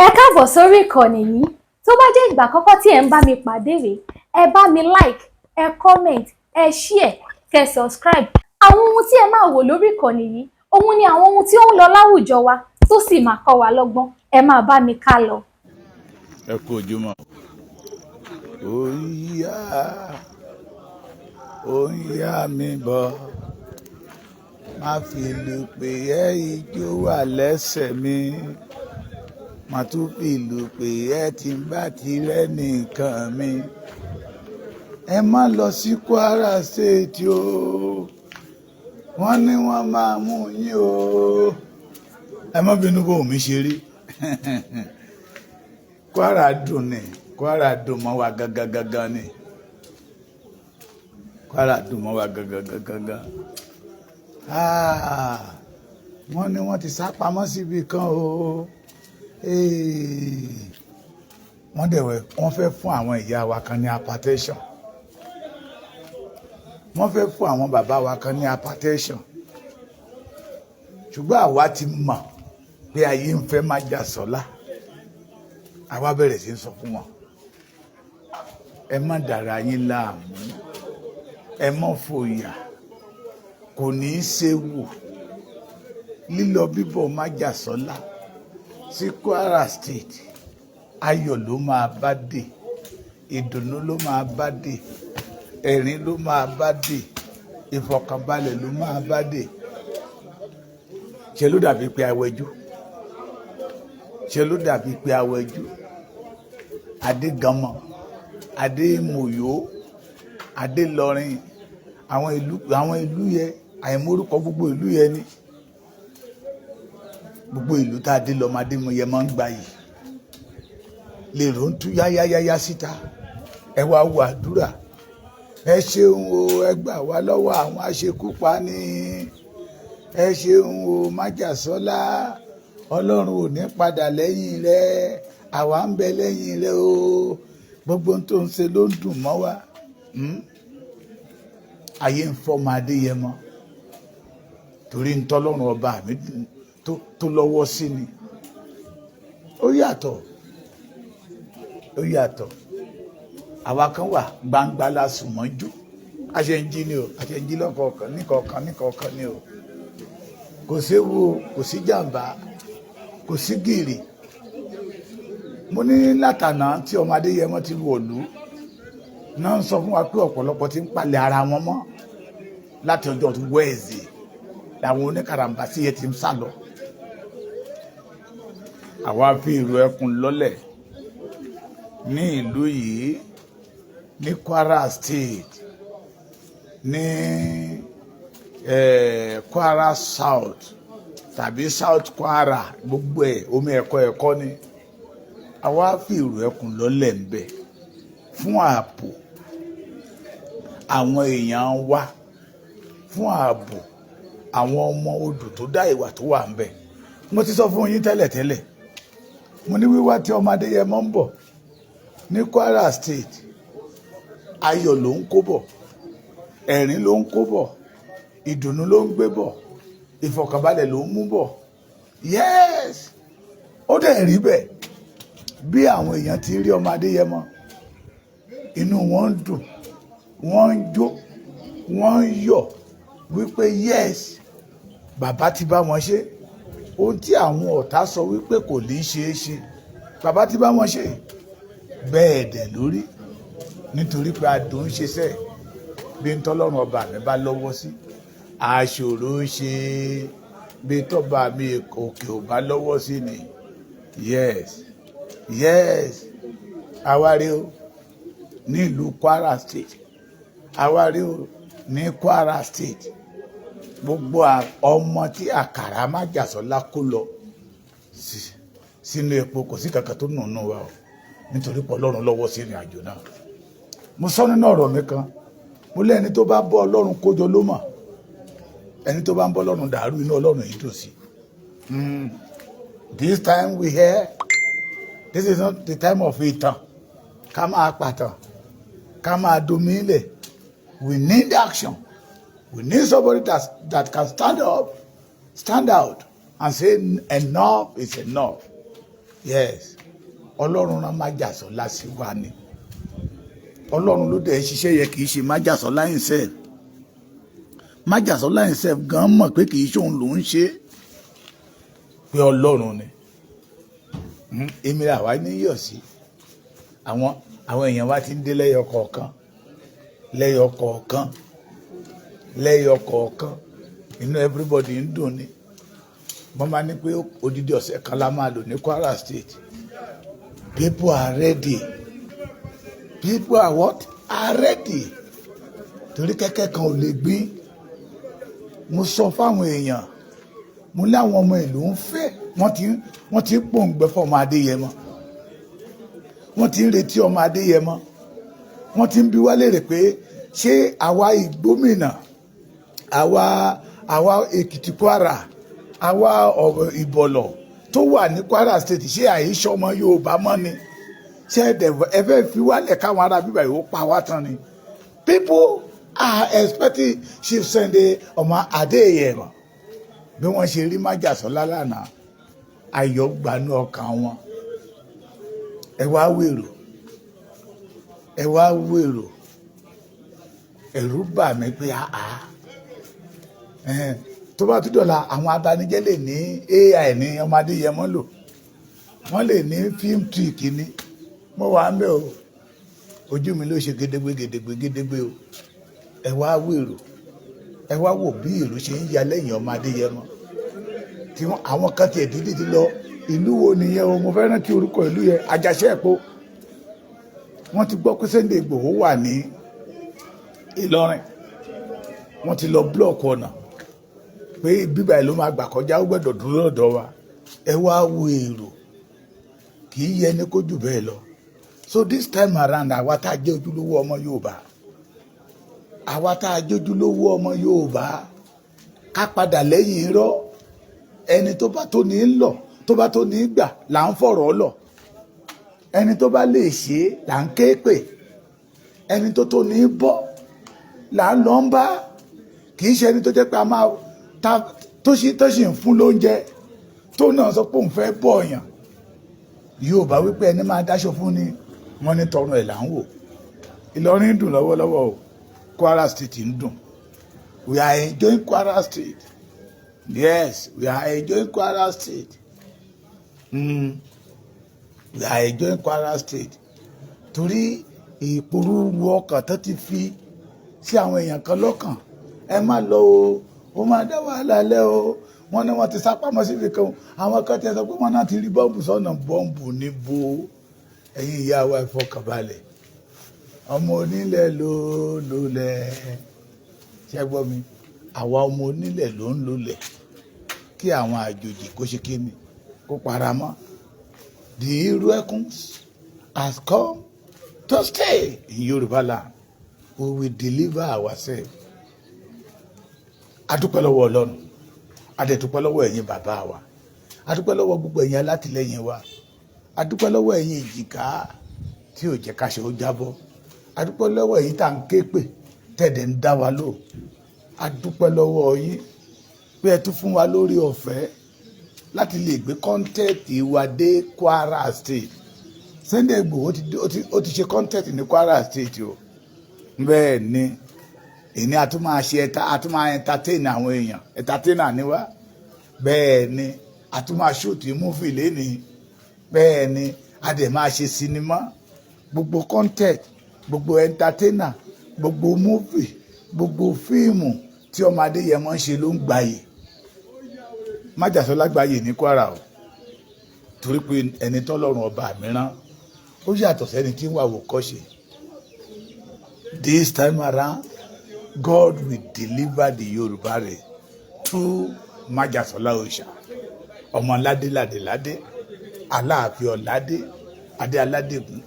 Ẹ káàbọ̀ sórí ìkànnì yìí. Tó bá jẹ́ ìgbà àkọ́kọ́ tí ẹ ń bá mi pàdé rèé, ẹ bá mi like, ẹ comment, ẹ share, kẹ́ subscribe. Àwọn ohun tí ẹ máa wò lórí ìkànnì yìí, òun ni àwọn ohun tí ó ń lọ láwùjọ wa tó sì máa kọ́ wa lọ́gbọ́n. Ẹ máa bá mi ká lọ. Ẹ kú ojúmọ́. Óyá mi bọ̀, má fi ìlù pè ẹ́, ijó wà lẹ́sẹ̀ mi. Má tún fi ìlù pè ẹ́ tí n bá ti rẹ́ nìkan mi. Ẹ má lọ sí Kwara State o, wọ́n ní wọ́n máa mú yín o. Ẹ má bínú bó mi ṣe rí. Kwara dùn ni, Kwara dùn mọ́ wa gangan ni. Kwara dùn mọ́ wa gangan. Wọ́n ní wọ́n ti sá pamọ́ síbi kan o. Wọ́n fẹ́ fún àwọn ìyá wa kan ní hypertension. Wọ́n fẹ́ fún àwọn bàbá wa kan ní hypertension. Ṣùgbọ́n àwa ti mọ̀ pé ayé ń fẹ́ má jà sọ́lá. Àwa bẹ̀rẹ̀ sí sọ fún wọn. Ẹ má dára yín láàmú. Ẹ má fòyà. Kò ní í ṣe wò. Lílọ bíbọ̀ má jà sọ́lá. Sí Kwara State, ayọ̀ ló máa bá dé, ìdùnnú ló máa bá dé, ẹ̀rín ló máa bá dé, ìfọ̀kànbalẹ̀ ló máa bá dé. Ṣé ló dàbí pé awẹ́jú? Ṣé ló dàbí pé awẹ́jú? Adé Ganmọ, Adé Mòyó, Adé Lọrin, àwọn ìlú yẹ, àìmórúkọ gbogbo ìlú yẹ ni. Gbogbo ìlú tá a dé lọ́mọdé mo yẹ máa ń gbà yìí. Lèrò ń tú yáyáyáyá síta. Ẹ wá wo àdúrà. Ẹ ṣeun o, ẹ gbà wá lọ́wọ́ àwọn aṣekúpani. Ẹ ṣeun o, májàsọ́lá. Ọlọ́run ò ní padà lẹ́yìn rẹ. Àwa ń bẹ lẹ́yìn rẹ o. Gbogbo tó ń ṣe ló ń dùn mọ́ wa. Ayé ń fọ́ ọmọ Adéyẹmọ. Torí ń tọ́lọ́run ọba mi tó lọ́wọ́ sí ni. Ó yàtọ̀. Àwa kan wà gbangba la sùn mọ́jú. A ṣe ń jí ni o, a ṣe ń jí lọ́kọ̀ọ̀kan níkọ̀ọ̀kan ni o. Kò séwu o, kò sí jàǹbá, kò sí gìrì. Mo ní látànà tí ọmọ Adéyẹmọ ti wọ̀lú náà ń sọ fún wa pé ọ̀pọ̀lọpọ̀ ti ń palẹ̀ ara wọn mọ́ láti ọjọ́ wẹ́ẹ̀sì làwọn oníkàràmbá sí ẹ ti ń sá lọ. Àwa fi ìró ẹkùn lọ́lẹ̀ ní ìlú yìí ní Kwara State ní Kwara South tàbí South Kwara gbogbo ẹ̀ omi ẹ̀kọ́ ni. Àwa fi ìró ẹkùn lọ́lẹ̀ ń bẹ fún ààbò àwọn èèyàn wa, fún ààbò àwọn ọmọ odò tó dá ìwà tó wà ń bẹ. Mo ti sọ fún yín tẹ́lẹ̀. Mo ní wíwá tí ọmọ Adéyẹmọ ń bọ̀ ní Kwara State, ayọ̀ ló ń kó bọ̀, ẹ̀rín ló ń kó bọ̀, ìdùnnú ló ń gbé bọ̀, ìfọ̀kànbalẹ̀ ló ń mú bọ̀. Yes, ó dẹ̀ rí bẹ́ẹ̀. Bí àwọn èèyàn ti rí ọmọ Adéyẹmọ, inú wọn ń dùn, wọ́n ń jó, wọ́n ń yọ̀ wípé yes, bàbá ti bá wọn ṣe. Ohun tí àwọn ọ̀tá sọ wípé kò ní ṣeé ṣe, bàbá ti bá wọn ṣe. Bẹ́ẹ̀ dẹ̀ lórí, nítorí pé adùn ń ṣiṣẹ́ bí n tọ́lọ́run ọba mi bá lọ́wọ́ sí. Àṣòro ṣe bí tọ́ba mi òkè ò bá lọ́wọ́ sí ni. Yes, àwárí o ní ìlú Kwara State, àwárí o ní Kwara State. Gbogbo ọmọ tí àkàrà má jàsọ́lá kó lọ sínú epo kò sí kankan tó nùnú wa o, nítorí pé Ọlọ́run lọ́wọ́ sí ìrìn àjò náà. Mo sọ nínú ọ̀rọ̀ mi kan, mo lẹ́ni tó bá bọ́ Ọlọ́run kójọ ló mọ̀, ẹni tó bá ń bọ́ Ọlọ́run dàrú inú Ọlọ́run yìí dùn sí. This time we hear, this is not the time of ìtàn ká máa pàtàn ká máa domi ilẹ̀. We need action. We need somebody that can stand out and say enough is enough. yes ọlọ́run rán májàsọ́lá sí wa ni ọlọ́run ló dẹ̀ ṣiṣẹ́ yẹ kì í ṣe májàsọ́lá himself májàsọ́lá himself gan mọ̀ pé kì í ṣe òun ló ń ṣe pé ọlọ́run ni èmi là wá níyọ̀ sí àwọn èèyàn wa ti ń dé lẹ́yọ kọ̀ọ̀kan inú everybody ń dùn ni wọ́n máa ní pé odidi ọ̀sẹ̀ kan la máa lò ní Kwara State. People are ready. People are what? Are ready. Torí kẹ́kẹ́ kan ò lè gbín. Mo sọ fáwọn èèyàn, mo ní àwọn ọmọ ìlú ń fẹ́, wọ́n ti ń pòǹgbẹ fọmọ Adéyẹmọ. Wọ́n ti ń retí ọmọ Adéyẹmọ. Wọ́n ti ń bi wá léèrè pé ṣé àwa ìgbómìnà, àwa Èkìtì Kwara, àwa Ìbọ̀lọ̀ tó wà ní Kwara State ṣé àìṣọ́ ọmọ Yorùbá mọ́ ni ṣé ẹ fẹ́ fi wálẹ̀ káwọn ará bíbá yìí ó pa wá tán ni. People are expecting Chief Sunday ọmọ Adéyẹmọ bí wọ́n ṣe rí májàsọ́lá lánàá ayọ̀ gbanú ọkàn wọn. ẹ wá wèrò ẹ̀rù bà mí pé tó bá tún dọ̀la àwọn abanijẹ́ lè ní AI ní ọmọ Adéyẹmọ lò wọ́n lè ní film trick ní mo wà ń bẹ̀ o ojú mi ló ṣe gédégbé o ẹ wá wò bí èrò ṣe ń ya lẹ́yìn ọmọ Adéyẹmọ tí àwọn kan tiẹ̀ dídí lọ ìlú wo nìyẹn o mo fẹ́ rántí orúkọ ìlú yẹn Àjàṣẹ́ Èpo wọ́n ti gbọ́ pé Sunday Igboho wà ní Ìlọrin wọ́n ti lọ blọọkì ọ̀nà pé bíbá ẹ̀ ló máa gbà kọjá ó gbọ́dọ̀ dúró lọ́dọ̀ wa ẹ wá wo èrò kì í yẹ ní kó jù bẹ́ẹ̀ lọ. So this time around àwa tá a jẹ́ ojúlówó ọmọ Yorùbá ká padà lẹ́yìn irọ́ ẹni tó bá tó ní lọ tó bá tó ní gbà là ń fọ̀rọ̀ lọ ẹni tó bá lè ṣe là ń ké pè ẹni tó tó ní bọ́ là ń lọ ń bá kì í ṣe ẹni tó jẹ́ pé a máa tó sì ń fún lóúnjẹ tó náà sọ pé òun fẹ́ bọ̀ ọ̀yàn Yorùbá wípé ẹni máa dáṣọ fún ni wọ́n ní tọrùn ẹ̀ là ń wò. Ìlọrin ń dùn lọ́wọ́lọ́wọ́ o Kwara State ń dùn. We are enjoying Kwara State. Yes, we are enjoying Kwara State. We are enjoying Kwara State. Torí ìpòrúurú ọkàn tó ti fi sí àwọn èèyàn kan lọ́kàn ẹ má lọ o ó máa dá wàhálà lẹ́ o wọ́n ní wọ́n ti sápamọ́ síbi kan àwọn kan ti sọ pé wọ́n náà ti rí bọ́ǹbù sọ́nà bọ́ǹbù níbo ẹ̀yin ìyá wa ẹ fọkàn balẹ̀ ọmọ onílẹ̀ ló lólẹ̀ ṣé gbọ́ mi àwa ọmọ onílẹ̀ ló ń lólẹ̀ kí àwọn àjòjì kó ṣe kí ni kó paramọ́. The Iroyin has come to stay in Yorùbá land. We will deliver ourselves. Adúpẹ́ lọ́wọ́ Ọlọ́run adẹ̀dúpẹ́ lọ́wọ́ ẹ̀yin bàbá wa adúpẹ́ lọ́wọ́ gbogbo ẹ̀yin alátìlẹ́yìn wa adúpẹ́ lọ́wọ́ ẹ̀yin ìjìká tí ò jẹ́ káṣọ ó jábọ́ adúpẹ́ lọ́wọ́ ẹ̀yin tá à ń ké pè tẹ̀dẹ̀ ń dá wa lò adúpẹ́ lọ́wọ́ yín pé ẹ tún fún wa lórí ọ̀fẹ́ láti lè gbé kọ́ńtẹ́ẹ̀tì wa dé Kwara State. Sunday Igboho ó ti ṣe kọ́ńtẹ́ẹ̀tì ní Kwara State o bẹ́ẹ̀ ni ìní àtúmọ̀ ṣe àtúmọ̀ entertain àwọn èèyàn entertainer ni wá bẹ́ẹ̀ ni àtúmọ̀ shoot movie lẹ́ni bẹ́ẹ̀ ni a dẹ̀ máa ṣe sinimá gbogbo content gbogbo entertainer gbogbo movie gbogbo fíìmù tí ọmọ Adéyẹmọ ń ṣe ló ń gbayì májàsọ́lá gbayì ní Kwara o torí pé ẹni tọ́lọ́run ọba mìíràn ó yàtọ̀ sẹ́ni tí ń wà wò kọ́ṣe. This time around God will deliver the Yoruba race through májàsọ́lá òòṣà ọmọ ládé aláàfin ọ̀ládé adé aládégún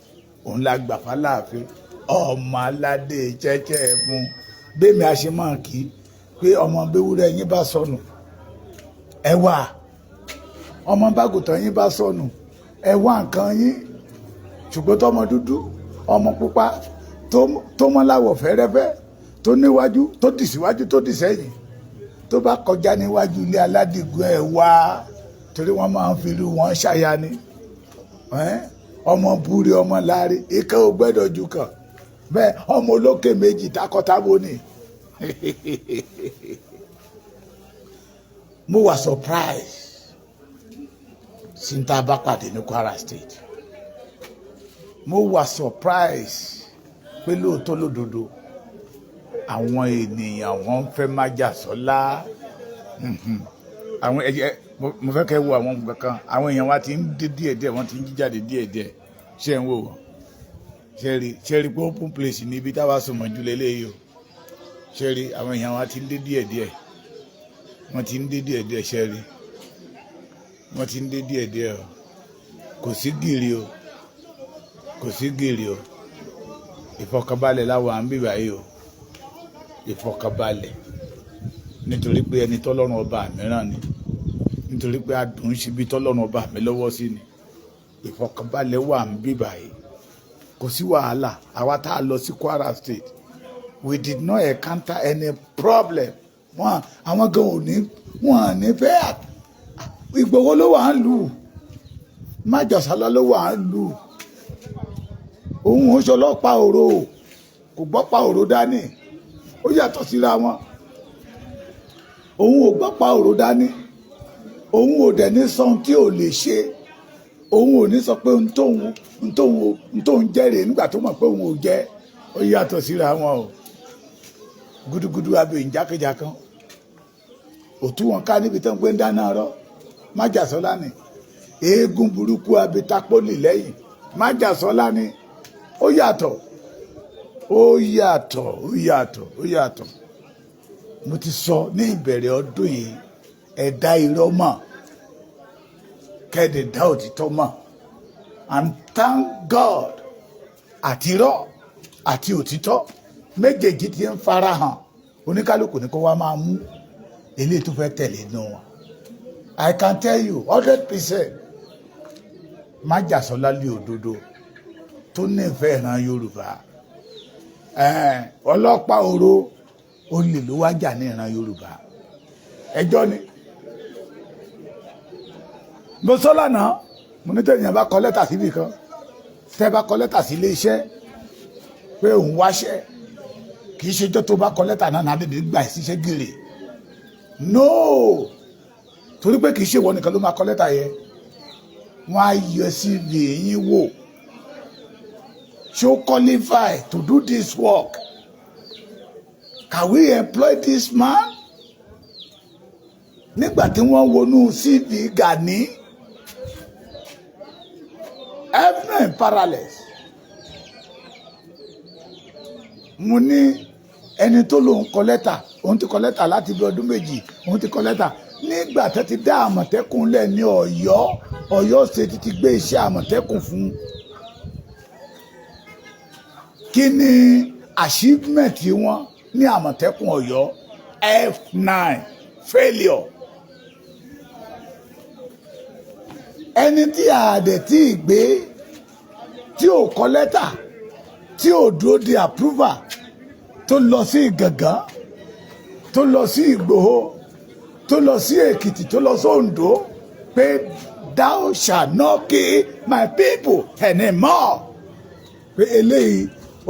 òun la gbà fáláàfin ọmọ aládé jẹ́jẹ́ fún bẹ́ẹ̀mi àṣemáà kí pé ọmọ béwúrẹ́ yín bá sọnù ẹ wá ọmọ bágùtàn yín bá sọnù ẹ wá nǹkan yín ṣùgbọ́n tọmọ dúdú ọmọ pupa tó mọ́ láwọ̀ fẹ́rẹ́fẹ́ tó níwájú tó dì síwájú tó dì sẹ́yìn tó bá kọjá níwájú ilé aládìgún ẹ wá torí wọ́n máa ń fi irú wọn ṣàyà ni ọmọ búre ọmọ láre ìkan ò gbẹ́dọ̀ jù kan bẹ́ẹ̀ ọmọ olókè méjì takọtabo ni. Mo wà surprise sí n tá bá pàdé ní Kwara State. Mo wà surprise pé lóòótọ́ lódodo àwọn ènìyàn wọ́n fẹ́ Májàsọ́lá. Àwọn mo fẹ́ kẹ́ wo àwọn kankan àwọn èèyàn wa ti ń dé díẹ̀díẹ̀ wọ́n ti ń jíjáde díẹ̀díẹ̀ ṣé ń wò wọ́n ṣe rí pé open place ní ibi táwa sọmọ jù lélẹ́yìí o ṣe rí àwọn èèyàn wa ti ń dé díẹ̀díẹ̀ wọ́n ti ń dé díẹ̀díẹ̀ ṣe rí wọ́n ti ń dé díẹ̀díẹ̀ o kò sí gìrì o kò sí gìrì o ìfọkànbalẹ̀ láwọn à ń bíbá yìí o ìfọkànbalẹ̀ nítorí pé ẹni tọ́lọ́run ọba mìíràn ni nítorí pé adùn síbi tọ́lọ́run ọba mi lọ́wọ́ sí ni ìfọkànbalẹ̀ wà ń bíbá yìí kò sí wàhálà àwa tá a lọ sí Kwara State we did not encounter any problem wọn àwọn gan ò ní wọn ní fẹ́ Ìgbòho ló wà ń lù Májàsọ́lá ló wà ń lù òun ò ṣọlọ́pàá òró kò gbọ́pàá òró dání ó yàtọ̀ síra wọn òun ò gbọ́pàá òró dání òun ò dẹ̀ ní sọ ohun tí ò lè ṣe òun ò ní sọ pé ohun tóun jẹ́rìí nígbà tó mọ̀ pé òun ò jẹ́ ó yàtọ̀ síra wọn o gudugudu abẹ ìjákèjákan òtún wọn ká níbi tó ń gbé ń dáná rọ Májàsọ́lá ni eégún burúkú abẹ tapoli lẹ́yìn Májàsọ́lá ni ó yàtọ̀ ó yàtọ̀ ó yàtọ̀ ó yàtọ̀ mo ti sọ ní ìbẹ̀rẹ̀ ọdún yìí ẹ̀dá irọ́ mọ̀ kẹ́ẹ̀dẹ̀ dá òtítọ́ mọ̀ and thank God àti irọ́ àti òtítọ́ méjèèjì ti ń farahàn oníkálukú ní kó wá máa mú eléyìí tó fẹ́ tẹ̀lé inú wọn. I can tell you 100% Májàsọ́lá lé òdodo tó nífẹ̀ẹ́ ìran Yorùbá ọlọ́pàá oró olè ló wá jà ní ìran Yorùbá ẹjọ́ ni mo sọ lánàá mo ní tẹ̀yìn bá kọ lẹ́tà síbì kan tẹ́ bá kọ lẹ́tà sí ilé iṣẹ́ pé òun wáṣẹ́ kì í ṣejọ́ tó bá kọ lẹ́tà náà náà dédé gbà síṣẹ́ gèrè no torí pé kì í ṣe ìwọ nìkan ló máa kọ lẹ́tà yẹn wọ́n á yọ CV yín wò ṣó qualify to do this work can we employ this man nígbà tí wọ́n wọnú CV Gani every parallels mo ní ẹni tó lòun kọ lẹ́tà òun ti kọ lẹ́tà láti bí ọdún méjì òun ti kọ lẹ́tà nígbà tó ti dá Àmọ̀tẹ́kùn lẹ̀ ní Ọ̀yọ́ State ti gbé iṣẹ́ Àmọ̀tẹ́kùn fún kí ni achievement wọn ní Àmọ̀tẹ́kùn Ọ̀yọ́ F9 failure ẹni tí àdẹ̀ tí ì gbé tí ò kọ lẹ́tà tí ò dúró de approval tó lọ sí Ìgàngán tó lọ sí Ìgbòho tó lọ sí Èkìtì tó lọ sí Oǹdó pé thou shall not kill my people anymore pé eléyìí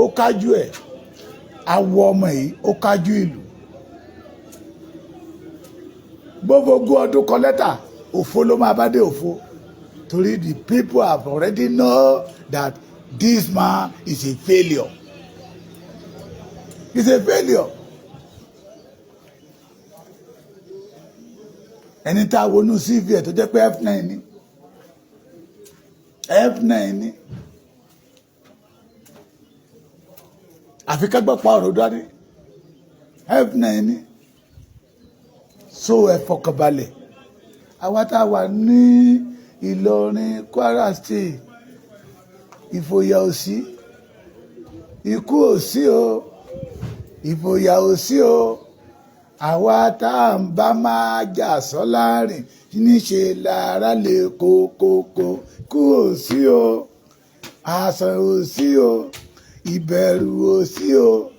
ó kájú ẹ̀ awọ ọmọ yìí ó kájú ìlú gbogbo ọdún kọ lẹ́tà òfo ló máa bá dé òfo torí the people have already know that this man is a failure. He's a failure. Ẹni tá a wọnú CV ẹ̀ tó jẹ́ pé F9 ni F9 ni àfi kágbọ́ pa ọ̀rọ̀ dání F9 ni so ẹ fọkànbalẹ̀ àwa tá a wà ní Ìlọrin Kwara State ìfòyà ò sí ikú ò sí o ìfòyà ò sí o àwa tá à ń bá Májàsọ́lá rìn níṣe lára lè kókókó kú ò sí o àsàn ò sí o ìbẹ̀rù ò sí o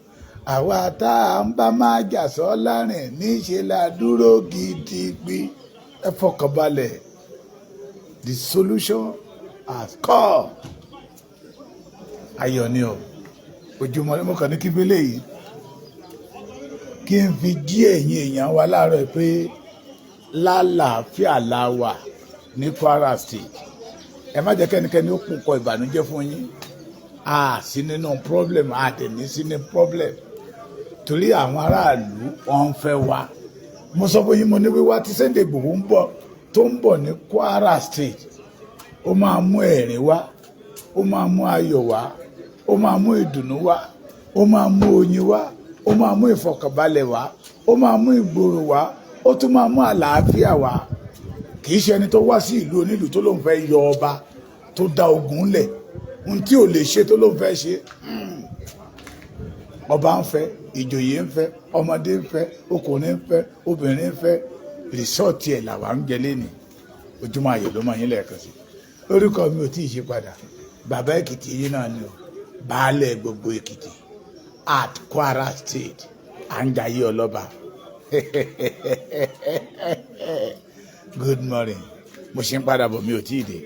àwa tá à ń bá Májàsọ́lá rìn níṣe la dúró gidigbi ẹ fọkànbalẹ̀ the solution àkọ́ ayọ̀ ni o ojúmọ́ ló kàn ní kí bílẹ̀ yìí kí n fi jí ẹ̀yin èèyàn wa láàárọ̀ pé lálàáfíà la wà ní Kwara State ẹ má jẹ́ kẹ́nikẹ́ni ó kún kọ ìbànújẹ́ fún yín a sí nínú problem a tẹ̀ ní sí ní problem torí àwọn aráàlú wọn ń fẹ́ wa mo sọ fún yín mo ní wíwá tí Sunday Igboho ń bọ̀ tó ń bọ̀ ní Kwara State ó máa mú ẹ̀rín wá ó máa mú ayọ̀ wá ó máa mú ìdùnnú wá ó máa mú oyin wá ó máa mú ìfọ̀kànbalẹ̀ wá ó máa mú ìgbòrò wá ó tún máa mú àlàáfíà wá kì í ṣe ẹni tó wá sí ìlú onílùú tó lóun fẹ́ yọ ọba tó dá ogun lẹ̀ ohun tí ò lè ṣe tó lóun fẹ́ ṣe ọba ń fẹ́ ìjòyè ń fẹ́ ọmọdé ń fẹ́ ọkùnrin ń fẹ́ obìnrin ń fẹ́ rìsọ́ọ̀tì ẹ̀ làwa ń jẹ lẹ́nu Ojúmọ́ Ayọ̀ ló máa yín lẹ́ẹ̀kan sí orúkọ mi ò tí ì ṣe padà bàbá Èkìtì yìí náà ni o baálẹ̀ gbogbo Èkìtì at Kwara State à ń jayé ọlọ́ba good morning mo ṣe ń padà bọ̀ mi ò tí ì dé.